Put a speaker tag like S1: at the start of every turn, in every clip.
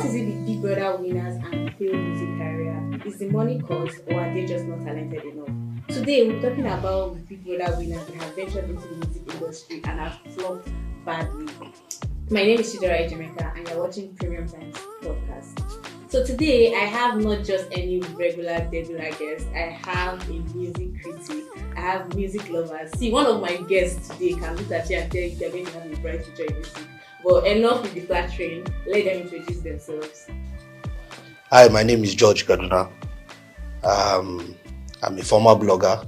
S1: is it with Big Brother winners and failed music career? Is the money cost or are they just not talented enough? Today we're talking about Big Brother winners that have ventured into the music industry and have flopped badly. My name is Kellyrae and you're watching Premium Times podcast. So today I have not just any regular guest, I have a music critic, I have music lovers. See, one of my guests today can look at you and tell you they're going to have a bright future in music. But enough with the flattering, let them introduce themselves.
S2: Hi, my name is George Kaduna. I'm a former blogger.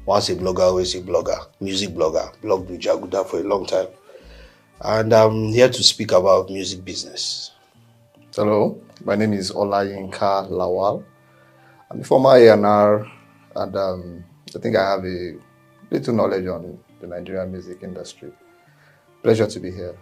S2: Once a blogger, always a blogger. Music blogger. Blogged with Jaguda for a long time. And I'm here to speak about music business.
S3: Hello, my name is Laycon Lawal. I'm a former A&R and I think I have a little knowledge on the Nigerian music industry. Pleasure to be here.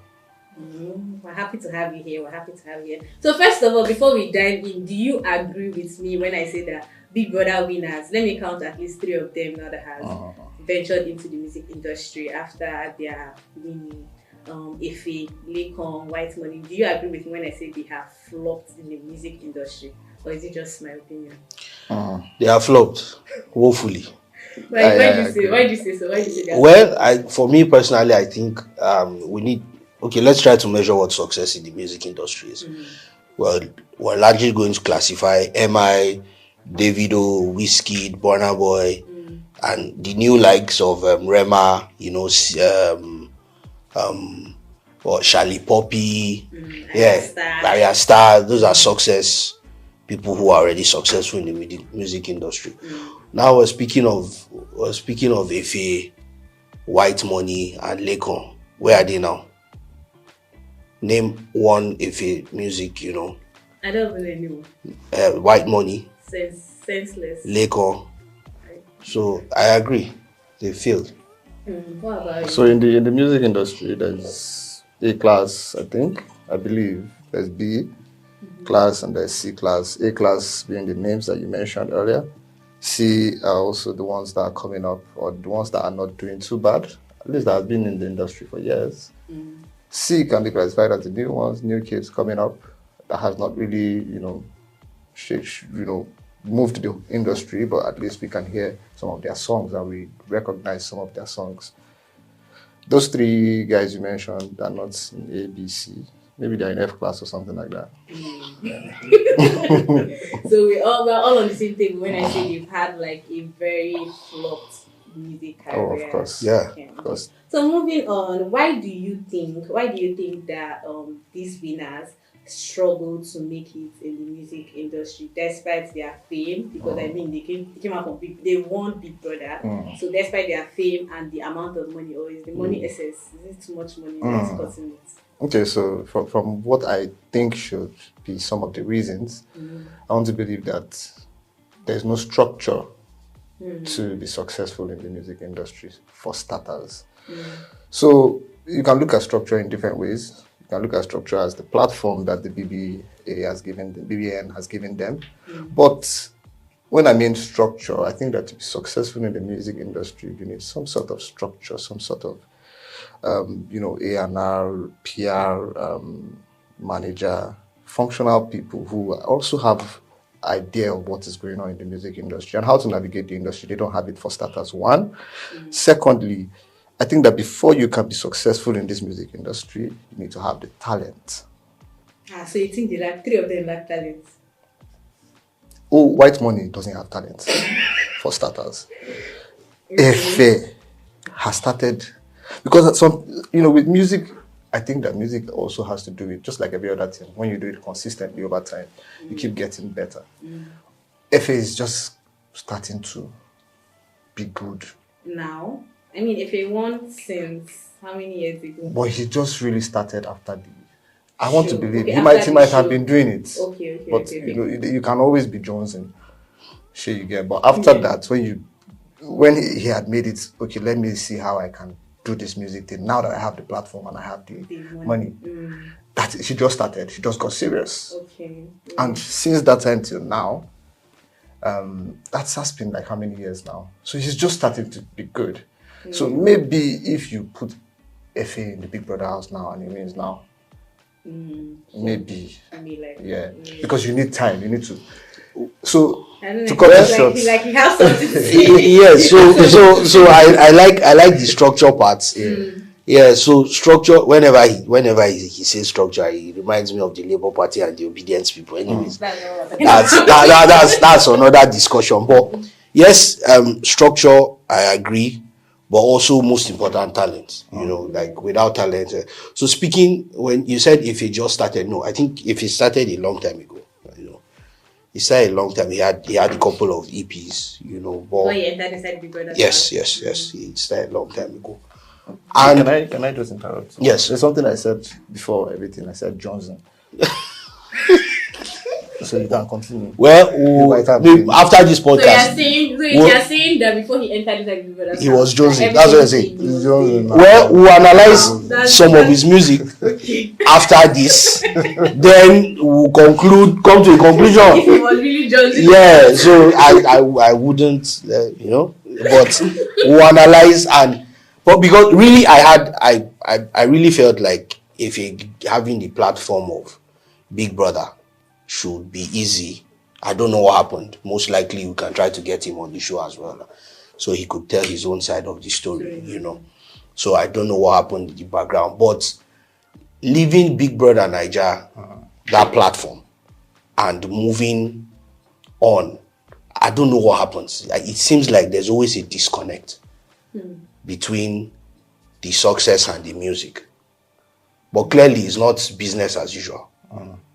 S1: We're happy to have you here. So first of all, before we dive in, do you agree with me when I say that Big Brother winners, let me count at least 3 of them now that have ventured into the music industry after their winning Efe, Laycon and White Money. Do you agree with me when I say they have flopped in the music industry? Or is it just my opinion?
S2: They have flopped, woefully.
S1: Why do you say so?
S2: Well, for me personally, I think we need. Okay, let's try to measure what success in the music industry is. Well, we're largely going to classify MI, Davido, Wizkid, Burna Boy, and the new likes of Rema, or Charlie Poppy, Naira Star. Those are success people who are already successful in the music industry. Now we're speaking of Efe, White Money, and Laycon. Where are they now? Name one Efe music,
S1: I don't really know.
S2: White Money.
S1: Senseless.
S2: Laycon.
S1: Right.
S2: So I agree, they failed.
S1: What about you?
S3: So in the music industry, there's A class, I believe. There's B class and there's C class. A class being the names that you mentioned earlier. C are also the ones that are coming up or the ones that are not doing too bad. At least that have been in the industry for years. C can be classified as the new ones, new kids coming up that has not really, moved the industry, but at least we can hear some of their songs and we recognize some of their songs. Those 3 guys you mentioned are not in A, B, C. Maybe they're in F class or something like that.
S1: So we're all on the same table when I say they've had like a very flopped music career.
S3: Oh, of course.
S2: Yeah,
S3: of course.
S1: So moving on, why do you think that these winners struggle to make it in the music industry despite their fame? Because I mean they came out from they won Big Brother. So despite their fame and the amount of money, or is the money excess? Is it too much money that's costing it?
S3: Okay, so from what I think should be some of the reasons, I want to believe that there's no structure to be successful in the music industry, for starters. So you can look at structure in different ways. You can look at structure as the platform that the BBA has given, the BBN has given them. But when I mean structure, I think that to be successful in the music industry, you need some sort of structure, some sort of A&R, PR, manager, functional people who also have idea of what is going on in the music industry and how to navigate the industry. They don't have it, for starters, one. Secondly, I think that before you can be successful in this music industry, you need to have the talent.
S1: So you think 3 of them lack talent?
S3: Oh, White Money doesn't have talent, for starters. Efe has started, because with music, I think that music also has to do with, just like every other thing, when you do it consistently over time, you keep getting better. Efe is just starting to be good.
S1: Now? I mean, if he won since how many years ago?
S3: But he just really started after I want to believe
S1: he
S3: might have been doing it.
S1: Okay.
S3: But you can always be jonesing. Sure, you get. But after that, when he had made it, okay, let me see how I can do this music thing. Now that I have the platform and I have the money, that she just started. She just got serious.
S1: Okay.
S3: And since that time till now, that's been like how many years now? So he's just starting to be good. So maybe if you put Efe in the Big Brother house now and he wins now, Maybe.
S1: Like,
S3: Yeah. Because you need time. You need to. So to
S1: cut
S3: it short.
S1: Like you have something to say.
S2: Yeah. So I like the structure parts. Yeah, so structure. Whenever he says structure, he reminds me of the Labour Party and the obedience people. Anyways, that's another discussion. But yes, structure, I agree, but also most important, talent. You know, like without talent. So speaking, when you said if he just started, no, I think if he started a long time ago, you know, he started a long time. He had a couple of EPs, you know. But yes, he started a long time ago.
S3: And can I just interrupt?
S2: Yes.
S3: There's something I said before everything. I said Johnson. So you can continue.
S2: Well, after this podcast,
S1: you're saying that before he entered the Big Brother,
S2: he was Johnson. That's what I say.
S3: Well,
S2: we'll analyze some of his music after this. Then we'll come to a conclusion.
S1: If he was really Johnson.
S2: Yeah. So I wouldn't, you know, but we'll analyze but because really I really felt like if having the platform of Big Brother should be easy. I don't know what happened. Most likely we can try to get him on the show as well, so he could tell his own side of the story, you know. So I don't know what happened in the background, but leaving Big Brother Naija, that platform, and moving on, I don't know what happens. It seems like there's always a disconnect between the success and the music. But clearly it's not business as usual.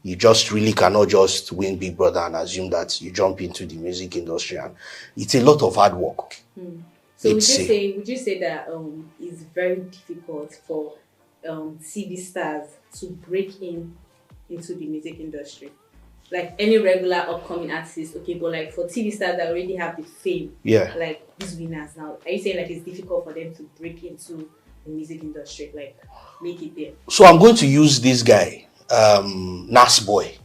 S2: You just really cannot just win Big Brother and assume that you jump into the music industry, and it's a lot of hard work.
S1: So would you say that it's very difficult for TV stars to break into the music industry? Like any regular upcoming artist, okay, but like for TV stars that already have the fame, like these winners now, are you saying like it's difficult for them to break into the music industry, like make it there?
S2: So I'm going to use this guy, Nas Boy.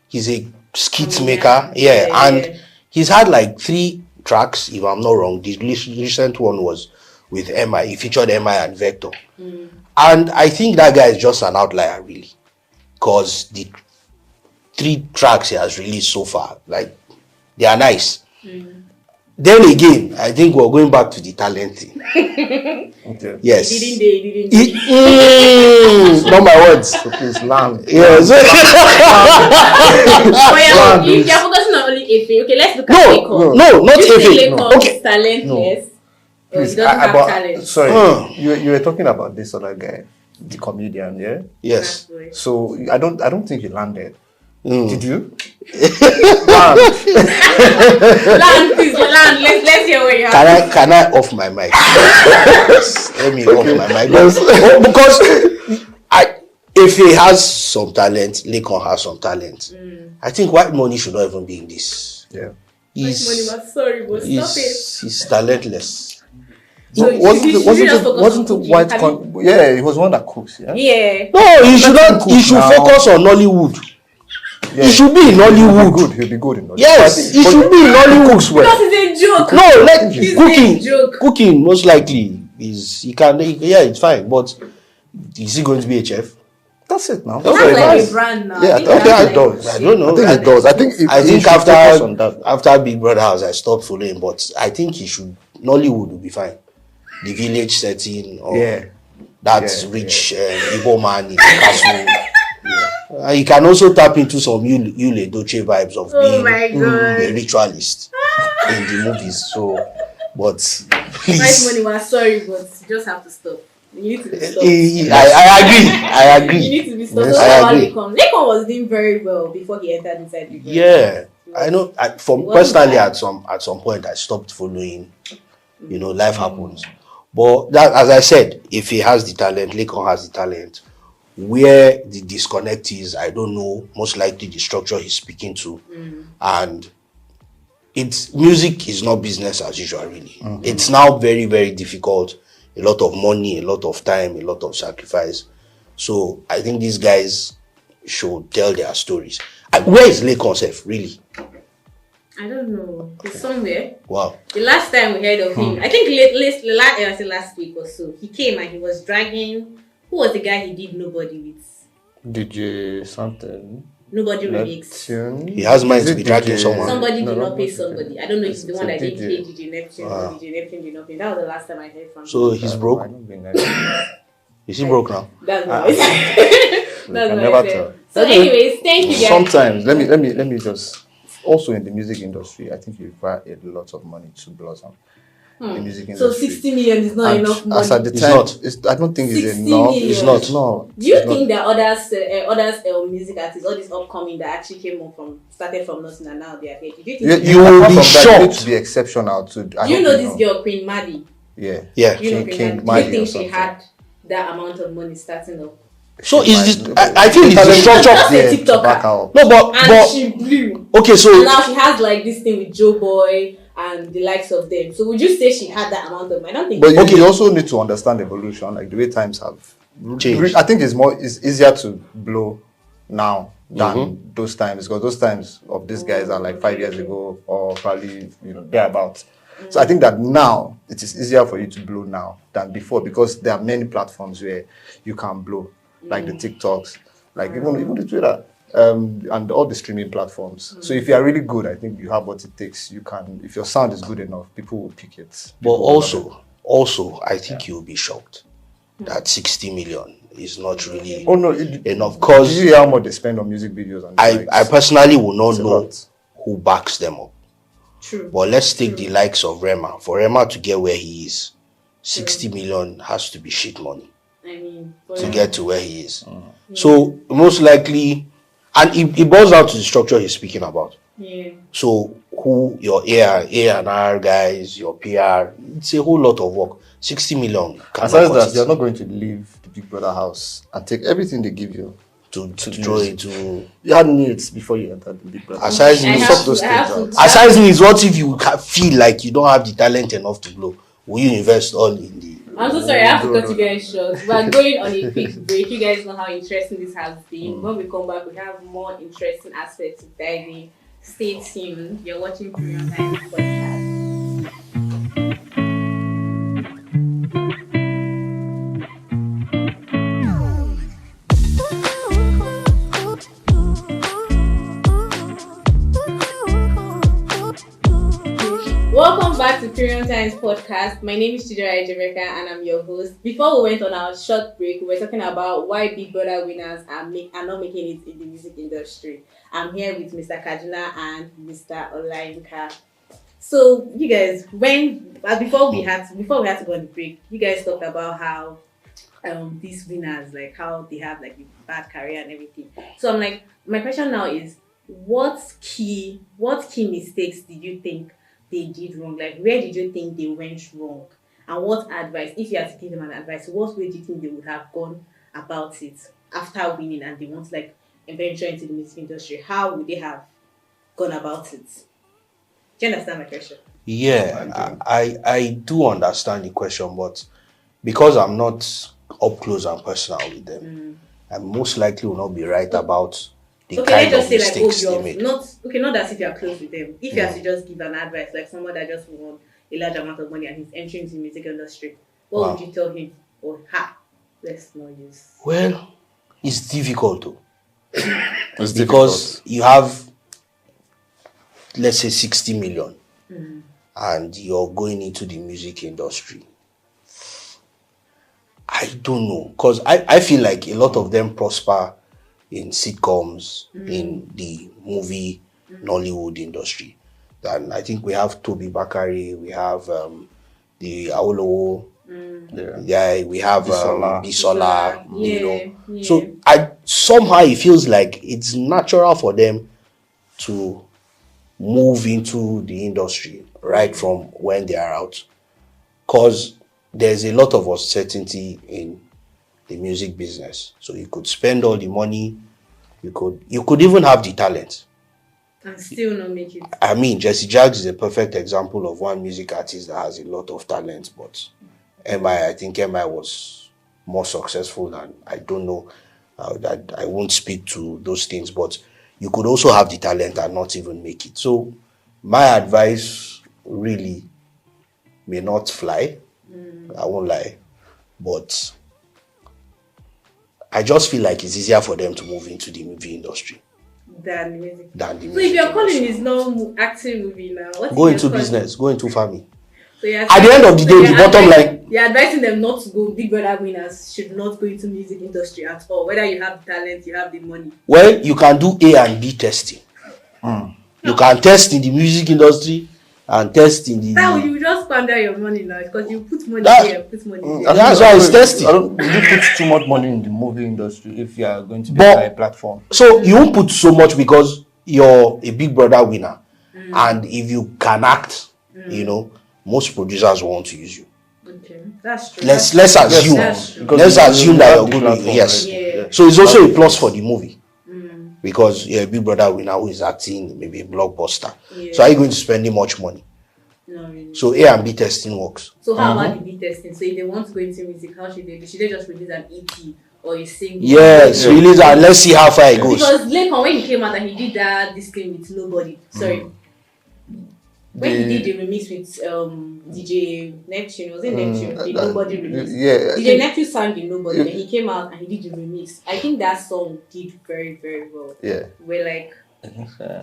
S2: He's a skit maker, and he's had like 3 tracks, if I'm not wrong. The recent one was with MI. He featured MI and Vector, and I think that guy is just an outlier, really, because the 3 tracks he has released so far, like, they are nice. Then again, I think we're going back to the talent thing.
S3: Okay.
S2: Yes.
S1: Didn't.
S2: Not my words.
S3: So please land.
S2: Yes.
S1: If you're focusing on only Efe, okay, let's look at Laycon.
S2: No, not Efe.
S1: Okay. Talentless.
S3: Please,
S1: he doesn't have talent.
S3: Sorry, you were talking about this other guy, the comedian, yeah?
S2: Yes.
S3: So I don't think he landed. Did you?
S1: Land, please, land. Let's hear what you have.
S2: Can I off my mic? Let me off my mic. Because if he has some talent, Laycon has some talent. I think White Money should not even be in this.
S3: Yeah.
S1: White Money was sorry, but stop it.
S2: He's talentless.
S3: So wasn't it White Con? Yeah, he was one that cooks. Yeah.
S1: Yeah.
S2: No, he should not. He should focus on Nollywood. Yeah. He should be in Nollywood.
S3: He'll be good in Nollywood.
S2: Yes, he should be in Nollywood.
S1: Because it's a joke.
S2: No, like cooking most likely he can. Yeah, it's fine. But is he going to be a chef?
S3: That's it now.
S1: That's like a brand now.
S3: Yeah, I think it does.
S2: I don't know.
S3: I think it does. I think
S2: after Big Brother House, I stopped following. But I think he should. Nollywood will be fine. The village setting, or that rich Igbo man in the castle. You can also tap into some Yule Doche vibes of being a ritualist in the movies. So, but please.
S1: White Money was sorry, but you just have to stop. You need to be stopped.
S2: I agree.
S1: You need to be stopped.
S2: Yes,
S1: So
S2: I
S1: about
S2: agree.
S1: Laycon was doing very well before he entered inside the group.
S2: Yeah, I know. Personally, at some point, I stopped following. You know, life happens. But that, as I said, if he has the talent, Laycon has the talent. Where the disconnect is, I don't know. Most likely the structure he's speaking to, and music is not business as usual. Really, it's now very, very difficult. A lot of money, a lot of time, a lot of sacrifice. So I think these guys should tell their stories. Where is Laycon self, really?
S1: I don't know. He's somewhere.
S2: Wow.
S1: The last time we heard of him, I think last week or so, he came and he was dragging. Who was the guy he did Nobody with?
S3: DJ something.
S1: Nobody remix.
S3: Neptune.
S2: He has mind
S3: Is
S2: to
S3: it
S2: be dragging
S3: DJ?
S2: someone.
S1: Somebody
S3: No,
S1: did not
S3: not
S1: pay
S3: DJ.
S1: somebody. I don't know if it's the
S3: It's
S1: one
S3: a
S1: that didn't
S3: DJ.
S1: pay DJ Neptune or DJ Neptune did not pay. That was the last time I heard from him.
S2: So he's broke.
S3: Might not be nice.
S2: Is he broke now?
S1: That's what
S3: Ah.
S1: I said.
S3: We
S1: That's
S3: can
S1: what
S3: never
S1: I said.
S3: tell.
S1: So anyways, thank you guys.
S3: Sometimes, let me just. Also, in the music industry, I think you require a lot of money to blossom. The music
S1: So
S3: industry.
S1: 60 million is not
S3: And
S1: enough money.
S3: as at the
S2: It's
S3: time,
S2: not.
S3: I don't think it's
S1: 60
S3: enough.
S1: million.
S3: It's not. No.
S1: Do you
S3: it's not.
S1: think that others music artists, all these upcoming that actually came up started from nothing and now they are here? Do you think?
S2: You will
S3: apart
S2: be
S3: from that, you need
S2: shocked.
S3: to be exceptional to.
S1: Do you know this girl, Queen Maddie?
S3: Yeah.
S2: Yeah.
S1: Do you know
S3: King-
S1: Queen
S3: King
S1: Maddie? Do you
S3: Maddie or
S1: think she
S3: something.
S1: had that amount of money starting up?
S2: So is this?
S3: Might-
S2: I feel it's the
S1: That's
S2: structure.
S1: a
S3: Yeah,
S1: TikToker.
S3: back out.
S2: No,
S1: And
S2: but
S1: she blew.
S2: okay.
S1: And
S2: So
S1: now she has like this thing with Joe Boy and the likes of them. So would you say she had that amount of money? I don't think.
S3: But
S2: Okay.
S3: you also need to understand evolution, like the way times have
S2: Changed.
S3: I think it's easier to blow now than those times, because those times of these guys are like 5 years ago or probably thereabouts. So I think that now it is easier for you to blow now than before, because there are many platforms where you can blow, like the TikToks, like even the Twitter, and all the streaming platforms. So if you are really good, I think you have what it takes. You can, if your sound is good enough, people will pick it.
S2: but
S3: People will love it.
S2: also, I think you'll be shocked that 60 million is not really
S3: Oh no,
S2: enough.
S3: did
S2: Because
S3: you hear how much they spend on music videos? And
S2: I personally will not
S3: It's a
S2: know
S3: lot.
S2: who backs them up.
S1: True.
S2: But let's take the likes of Rema. For Rema to get where he is, 60 million has to be shit money
S1: I mean,
S2: to get to where he is. So most likely, and it boils down to the structure he's speaking about.
S1: yeah.
S2: So who your A&R guys, your PR, it's a whole lot of work. 60 million. cannot
S3: Aside
S2: cut
S3: that,
S2: it
S3: you're not going to leave the Big Brother house and take everything they give you.
S2: to throw into.
S3: You had needs before you entered the Big Brother.
S2: Aside
S1: I
S2: needs,
S1: have
S3: those
S1: to- I have
S3: things
S1: to-
S2: aside needs, what if you feel like you don't have the talent enough to blow? Will you invest all in the?
S1: I'm so sorry, I have to cut you guys short. We're going on a quick break. You guys know how interesting this has been. When we come back, we have more interesting aspects to dive in. Stay tuned. You're watching Premium Times Podcast. Welcome back to Period Times Podcast. My name is Kellyrae and I'm your host. Before we went on our short break, we were talking about why Big Brother winners are not making it in the music industry. I'm here with Mr. Kajuna and Mr. Olainka. So you guys, before we had to go on the break, you guys talked about how these winners, like how they have like a bad career and everything. So I'm like, my question now is, what key mistakes did you think they did wrong? Like, where did you think they went wrong? And what advice, if you had to give them an advice, what way do you think they would have gone about it after winning and they want to like venture into the music industry? How would they have gone about it? Do you understand my question?
S2: Yeah, I do understand the question, but because I'm not up close and personal with them, I most likely will not be right about the
S1: Okay,
S2: kind
S1: let's
S2: of
S1: just say like,
S2: mistakes they
S1: you're
S2: made.
S1: not as if you're close with them. If you have to just give an advice, like someone that just won a large amount of money and he's entering into the music industry, what would you tell him? Or let's not use.
S2: Well, it's difficult though.
S3: It's
S2: Because you have, let's say, 60 million and you're going into the music industry. I don't know, because I feel like a lot of them prosper in sitcoms, in the movie Nollywood industry. And I think we have Toby Bakari, we have the Awolowo guy, we have Bisola, you know.
S1: Yeah.
S2: So somehow it feels like it's natural for them to move into the industry right from when they are out, because there's a lot of uncertainty in the music business. So you could spend all the money, you could even have the talent
S1: and still not make it.
S2: I mean, Jesse Jaggs is a perfect example of one music artist that has a lot of talent, but I think MI was more successful than, I don't know, that I won't speak to those things, but you could also have the talent and not even make it. So my advice really may not fly, I won't lie, but I just feel like it's easier for them to move into the movie industry
S1: than music.
S2: than the
S1: So
S2: music
S1: if your calling
S2: industry.
S1: is not acting movie now, what
S2: Go
S1: is
S2: into
S1: your calling?
S2: business, go into farming.
S1: So
S2: At the end of the day, the bottom line,
S1: you're advising them not to go. Big Brother winners should not go into music industry at all. Whether you have talent, you have the money.
S2: well, you can do A and B testing. You can test in the music industry and test in the.
S1: That you just squander your money now because you put money
S2: That-
S1: here, put money
S3: I
S1: there.
S3: think
S2: That's why it's testing.
S3: You put too much money in the movie industry if you are going to be
S2: But-
S3: by a platform.
S2: So you won't put so much because you're a Big Brother winner, and if you can act, you know, most producers want to use you.
S1: Okay, that's true.
S2: Let's
S1: That's
S2: assume.
S1: That's true.
S2: Let's assume that you're
S3: the
S2: good.
S3: platform,
S2: Yes.
S3: right?
S1: Yeah.
S2: So it's also a plus for the movie. Because you're a Big Brother winner who is acting maybe a blockbuster.
S1: Yeah.
S2: So are you going to spend much money?
S1: No, really.
S2: So A and B testing works.
S1: So how about the B testing? So if they want to go into music, how should they do? Should they just release an EP or a single?
S2: Yes, release and let's see how far it goes.
S1: Because Laycon, when he came out and he did this thing with Nobody, sorry, when he did the remix with DJ Neptune, was it Neptune? The Nobody remix.
S3: Yeah.
S1: DJ Neptune sang the Nobody, then he came out and he did the remix. I think that song did very, very well.
S3: Yeah.
S1: We're like,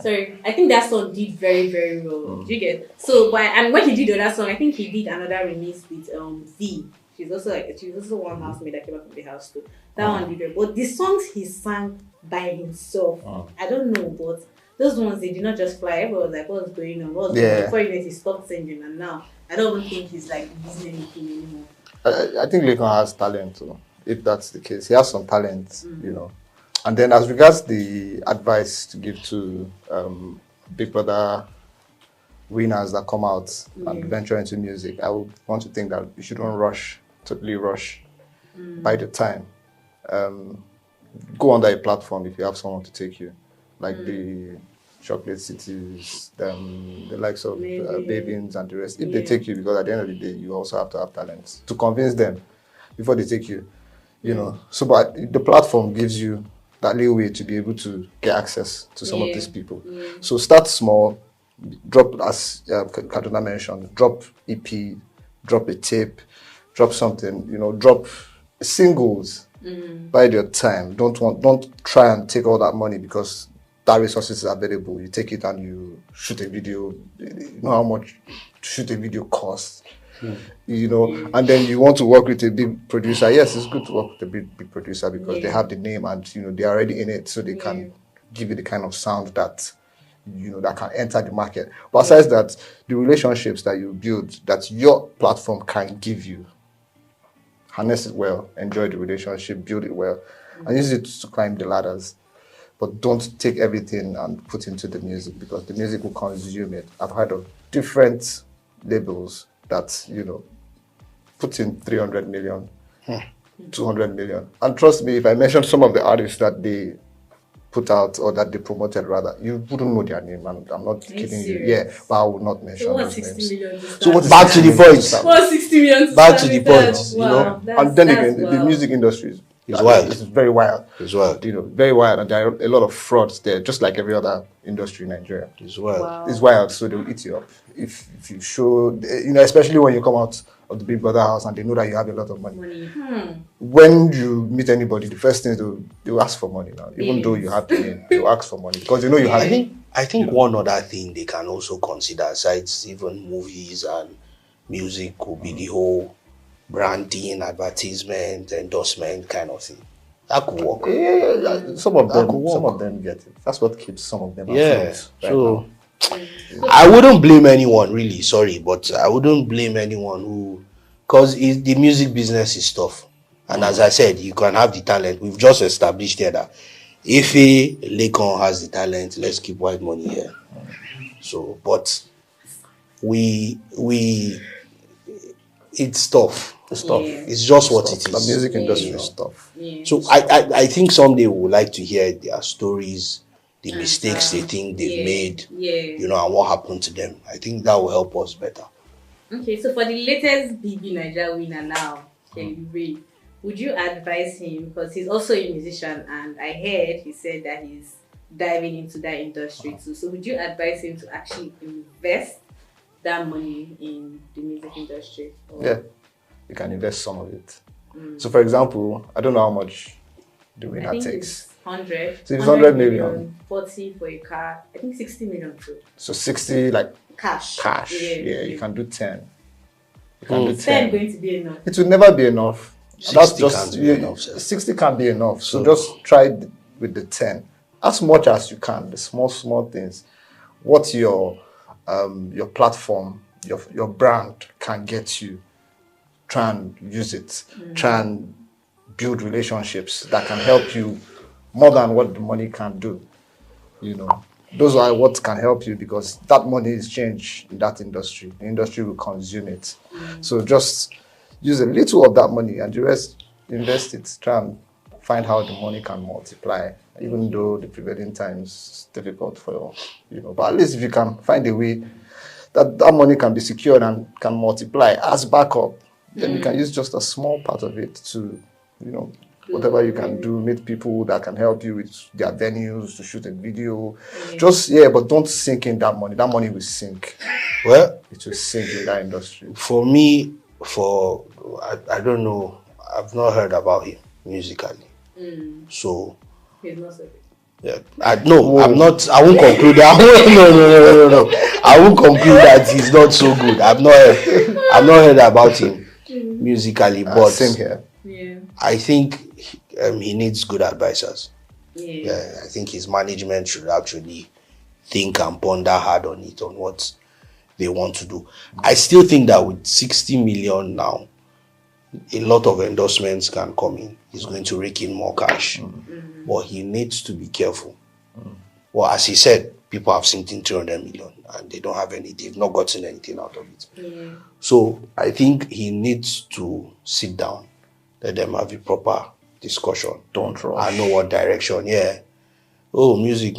S1: sorry, I think that song did very, very well. Do you get? So, and when he did the other song, I think he did another remix with V. She's also one housemate that came up from the house too. That one did well. But the songs he sang by himself, I don't know, but those ones they did not just fly. Everyone was like, what's going on? What's going on? Before you know it, he stopped singing, and now I don't even think he's like using anything anymore.
S3: I think Laycon has talent too, if that's the case. He has some talent, you know. And then as regards the advice to give to Big Brother winners that come out and venture into music, I would want to think that you shouldn't totally rush. By the time. Go under a platform if you have someone to take you, like the Chocolate Cities, the likes of Babies and the rest. If they take you, because at the end of the day, you also have to have talent to convince them before they take you, you know. So, but the platform gives you that leeway to be able to get access to some of these people. So start small, drop, as Kaduna mentioned, drop EP, drop a tape, drop something, you know, drop singles. By your time. Don't try and take all that money because that resources is available. You take it and you shoot a video. You know how much to shoot a video costs. You know, and then you want to work with a big producer. Yes, it's good to work with a big producer because they have the name and you know they're already in it, so they can give you the kind of sound that you know that can enter the market. But besides that, the relationships that you build, that your platform can give you, harness it well, enjoy the relationship, build it well, and use it to climb the ladders. But don't take everything and put into the music because the music will consume it. I've heard of different labels that, you know, put in 300 million, 200 million. And trust me, if I mention some of the artists that they put out or that they promoted rather, you wouldn't know their name. And I'm not kidding you. Yeah, but I will not mention
S1: So what's
S3: those
S1: 60
S3: names.
S1: million to start?
S3: So what is
S2: Back to the
S3: 60 million
S2: point.
S3: start?
S1: What's 60 million to
S2: Back
S1: start
S2: to the
S1: with
S2: point,
S1: that?
S2: you know.
S3: And then
S1: that's
S3: again, the
S1: wild.
S3: music industry
S2: It's wild.
S3: It's very wild.
S2: It's wild.
S3: You know, very wild, and there are a lot of frauds there, just like every other industry in Nigeria.
S2: It's wild.
S1: Wow.
S3: It's wild, so they'll eat you up if you show, you know, especially when you come out of the Big Brother house and they know that you have a lot of money. When you meet anybody, the first thing they'll ask for money now, even though you have the name, they'll ask for money because they know you have it.
S2: I think one other thing they can also consider, besides even movies and music, could be the whole branding, advertisement, endorsement kind of thing. That could work.
S3: Yeah. Some of
S2: That could work.
S3: them get it. That's what keeps some of them
S2: Yeah.
S3: afloat right
S2: So
S3: now.
S2: I wouldn't blame anyone, really. Sorry, but I wouldn't blame anyone who, because the music business is tough. And as I said, you can have the talent. We've just established here that if Laycon has the talent, let's keep White Money here. So, but it's tough.
S3: It's tough.
S1: Yeah.
S2: It's just what it
S3: The
S2: is.
S3: music industry is tough.
S1: Yeah.
S2: So I think someday we would like to hear their stories, the mistakes they think they've made, you know, and what happened to them. I think that will help us better.
S1: Okay, so for the latest BB9JA winner now, Kellyrae, would you advise him, because he's also a musician and I heard he said that he's diving into that industry too. So would you advise him to actually invest that money in the music industry? Or?
S3: Yeah, you can invest some of it. So for example, I don't know how much the
S1: I
S3: winner
S1: think
S3: takes.
S1: it's 100.
S3: So if it's 100 million,
S1: 40 for a car. I think 60 million too.
S3: So 60 like
S1: Cash.
S3: Yeah, you can do 10. You can do
S1: 10
S3: 10.
S1: going to be enough.
S3: It will never be enough.
S2: 60 can't be enough, sir.
S3: 60 can't be enough. So just try with the 10. As much as you can, the small things. What your platform, your brand can get you. Try and use it. Try and build relationships that can help you more than what the money can do. You know, those are what can help you, because that money is change in that industry. The industry will consume it. So just use a little of that money and the rest invest it. Try and find how the money can multiply, even though the prevailing times is difficult for but at least if you can find a way that money can be secured and can multiply as backup, then you can use just a small part of it to, whatever you can do, meet people that can help you with their venues, to shoot a video. But don't sink in that money. That money will sink.
S2: Well,
S3: it will sink in that industry.
S2: For me, I don't know, I've not heard about him musically. So
S1: He's not so good.
S2: yeah, I'm not. I won't conclude that. No. I won't conclude that he's not so good. I've not heard about him musically, but
S3: same here.
S1: Yeah.
S2: I think he needs good advisors.
S1: Yeah.
S2: I think his management should actually think and ponder hard on it, on what they want to do. I still think that with 60 million now, a lot of endorsements can come in. He's going to rake in more cash. But he needs to be careful. Well, as he said, people have seen 300 million and they don't have they've not gotten anything out of it.
S1: Yeah.
S2: So I think he needs to sit down, let them have a proper discussion.
S3: Don't rush.
S2: I know what direction, Oh, music,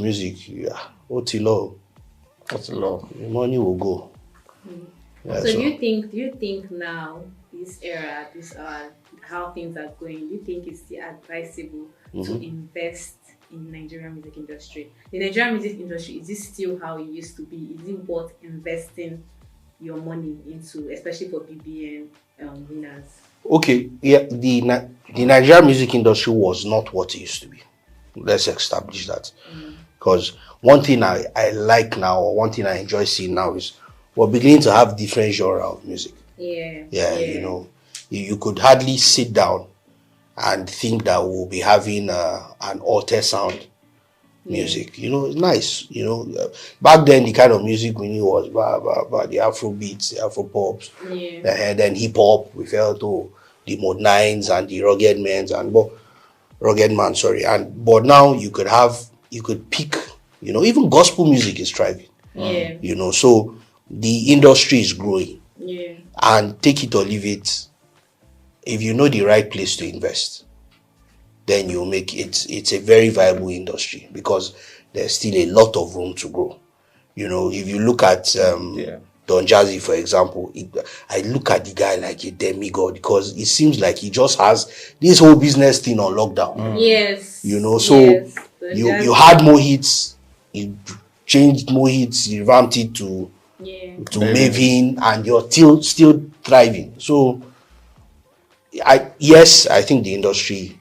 S2: yeah. What's the law? The money will go.
S1: So do you think now, this era, how things are going, do you think it's still advisable to invest in Nigerian music industry? The Nigerian music industry, is this still how it used to be? Is it worth investing your money into, especially for BBN winners?
S2: Okay, yeah, the Nigerian music industry was not what it used to be. Let's establish that. Because one thing I like now, or one thing I enjoy seeing now, is we're beginning to have different genre of music.
S1: Yeah.
S2: You could hardly sit down and think that we'll be having an alter sound music. It's nice. Back then the kind of music we knew was the Afro beats, the Afro pops, and then hip hop. We felt the Mod 9s and the rugged man. But now you could pick. Even gospel music is thriving. So the industry is growing. And take it or leave it. If you know the right place to invest, then you make it. It's a very viable industry because there's still a lot of room to grow. If you look at Don Jazzy, for example, I look at the guy like a demigod because it seems like he just has this whole business thing on lockdown.
S1: Yes.
S2: You had more hits, you changed more hits, you revamped it to Maven, and you're still thriving. So I think the industry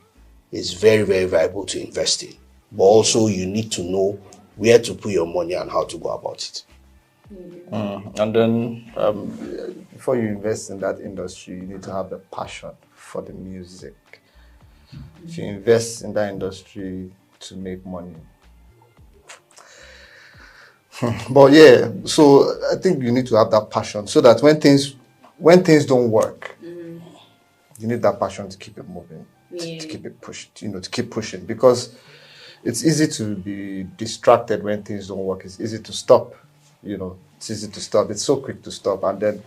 S2: is very, very viable to invest in. But also you need to know where to put your money and how to go about it.
S3: And then before you invest in that industry, you need to have the passion for the music. If you invest in that industry to make money. But so I think you need to have that passion so that when things don't work, you need that passion to keep it moving, to keep it pushed, to keep pushing, because it's easy to be distracted when things don't work. It's easy to stop, it's easy to stop. It's so quick to stop. And then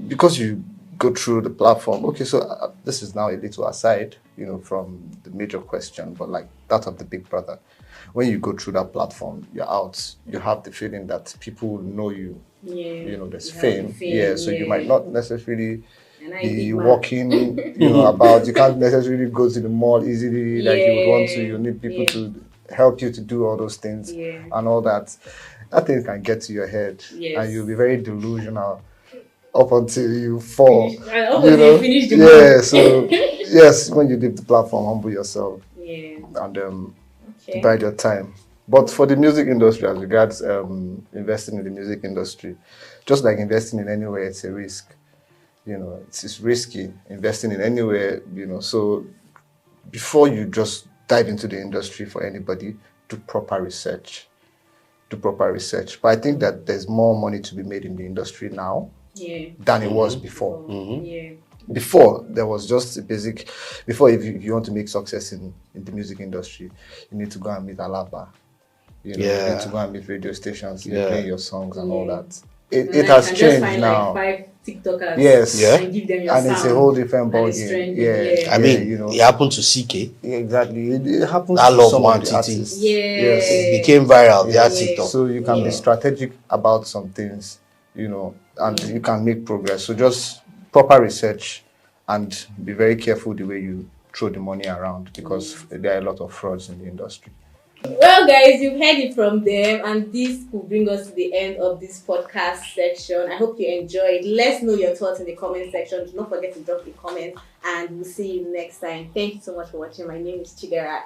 S3: because you go through the platform, okay, so this is now a little aside, from the major question, but like that of the Big Brother. When you go through that platform, you're out, you have the feeling that people know you, there's fame. So you might not necessarily be walking, about. You can't necessarily go to the mall easily like you would want to. You need people to help you to do all those things and all that. That thing can get to your head and you'll be very delusional up until you fall.
S1: Finish the month.
S3: So yes, when you leave the platform, humble yourself.
S1: Yeah.
S3: and
S1: Okay.
S3: bide your time. But for the music industry, as regards investing in the music industry, just like investing in anywhere, it's a risk. It's risky investing in anywhere. So before you just dive into the industry for anybody, do proper research. But I think that there's more money to be made in the industry now than it was before.
S1: Yeah.
S3: Before, there was just a basic. Before, if you want to make success in the music industry, you need to go and meet Alaba. You need to go and meet radio stations, play your songs and all that. It has changed
S1: find
S3: now.
S1: Like 5 TikTokers.
S3: Yes.
S1: And give them your
S3: And
S1: sound.
S3: it's a whole different ballgame. Yeah.
S2: I mean, it happened to CK.
S3: Exactly. It happens
S2: That
S3: to
S2: love
S3: some
S2: one
S3: of the
S2: TT.
S3: artists.
S1: Yes.
S2: It became viral. Their TikTok.
S3: So you can be strategic about some things, and you can make progress. So just proper research and be very careful the way you throw the money around, because there are a lot of frauds in the industry.
S1: Well, guys, you've heard it from them, and this will bring us to the end of this podcast section. I hope you enjoyed. Let's know your thoughts in the comment section. Do not forget to drop a comment, and we'll see you next time. Thank you so much for watching. My name is Kellyrae.